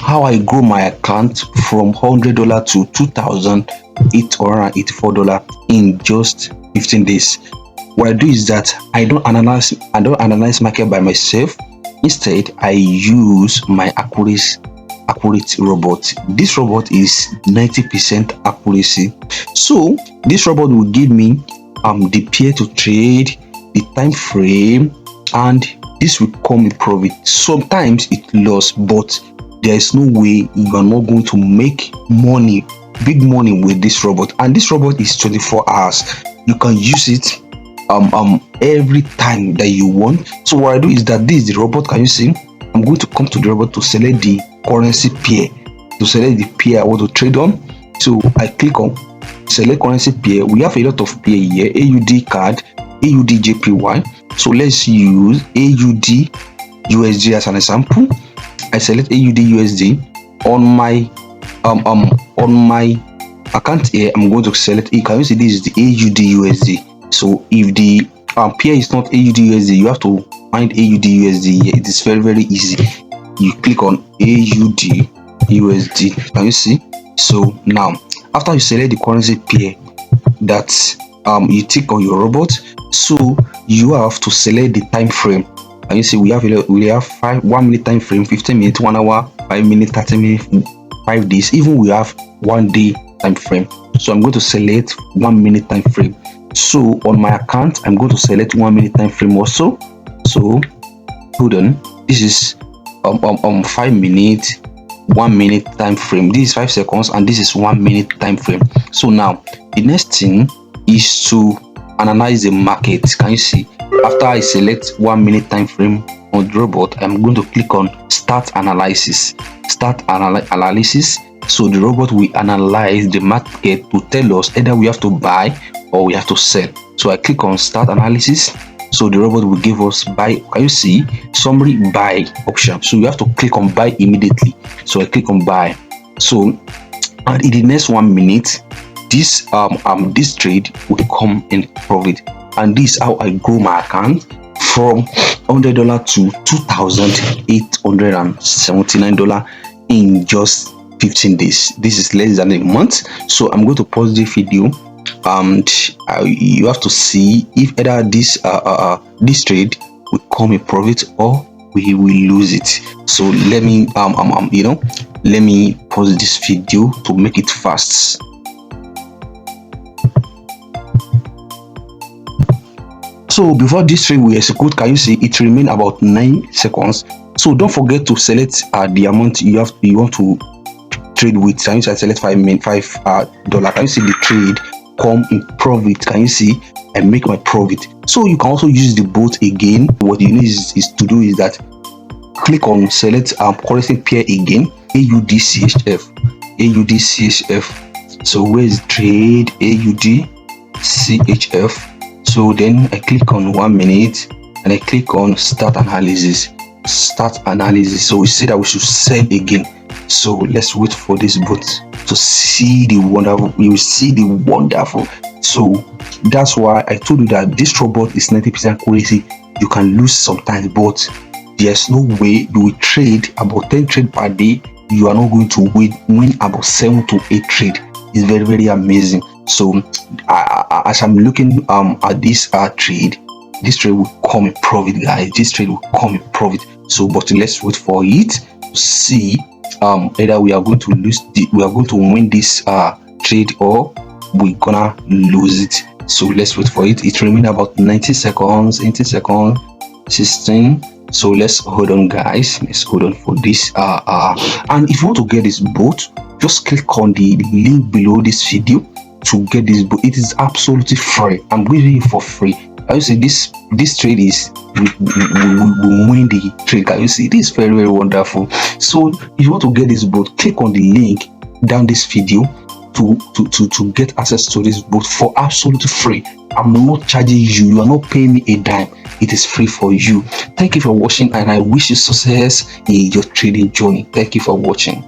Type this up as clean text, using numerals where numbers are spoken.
how I grow my account from $100 to $2,884 in just 15 days. What I do is that I don't analyze market by myself. Instead, I use my accurate robot. This robot is 90% accuracy. So this robot will give me the pair to trade, the time frame, and this will come in profit. Sometimes it loss, but there is no way you are not going to make money, big money with this robot. And this robot is 24 hours. You can use it every time that you want. So what I do is that this is the robot. Can you see? I'm going to come to the robot to select the currency pair, to select the pair I want to trade on. So I click on select currency pair. We have a lot of pair here: AUD CAD, AUD JPY. So let's use AUD USD as an example. I select AUD USD on my account here. I'm going to select it. Can you see this is the AUD USD? So if the pair is not AUD USD, you have to find AUD USD here. It is very easy. You click on AUD USD. Can you see? So now after you select the currency pair that you tick on your robot, so you have to select the time frame. And you see we have 1 minute time frame, 15 minutes, 1 hour, 5 minutes, 30 minutes, 5 days, even we have 1 day time frame. So I'm going to select 1 minute time frame. So on my account, I'm going to select 1 minute time frame also. So hold on, this is 5 minutes, 1 minute time frame. This is 5 seconds, and this is 1 minute time frame. So now the next thing is to analyze the market. Can you see? After I select 1 minute time frame on the robot, I'm going to click on start analysis. Analysis. So the robot will analyze the market to tell us either we have to buy or we have to sell. So I click on start analysis. So the robot will give us buy. Can you see? Summary buy option. So you have to click on buy immediately. So I click on buy. So and in the next 1 minute, this trade will come in profit. And this is how I grow my account from $100 to $2,879 in just 15 days. This is less than a month. So I'm going to pause the video, and you have to see if either this trade will come in profit or we will lose it. So let me let me pause this video to make it fast. So before this trade we execute, can you see it remain about 9 seconds? So don't forget to select the amount you want to trade with. Can you see I select $5. Can you see the trade come in profit? Can you see I make my profit? So you can also use the bot again. What you need is to do is that click on select currency pair again, AUD CHF. So where is trade? AUD CHF. So then I click on 1 minute and I click on start analysis. So we say that we should sell again. So let's wait for this bot to see the wonderful. You will see the wonderful. So that's why I told you that this robot is 90% accuracy. You can lose sometimes, but there's no way you will trade about 10 trade per day. You are not going to win about 7 to 8 trade. It's very amazing. So as I'm looking at this trade will come in profit, guys. This trade will come in profit. So but let's wait for it to see either we are going to win this trade or we're gonna lose it. So let's wait for it. It remains about 90 seconds, 80 seconds, 16. So let's hold on, guys. Let's hold on for this and if you want to get this bot, just click on the link below this video to get this book. It is absolutely free. I'm giving it for free. Can you see this trade is we win the trade? Can you see this? Very wonderful. So if you want to get this book, click on the link down this video to get access to this book for absolutely free. I'm not charging you. You are not paying me a dime. It is free for you. Thank you for watching, and I wish you success in your trading journey. Thank you for watching.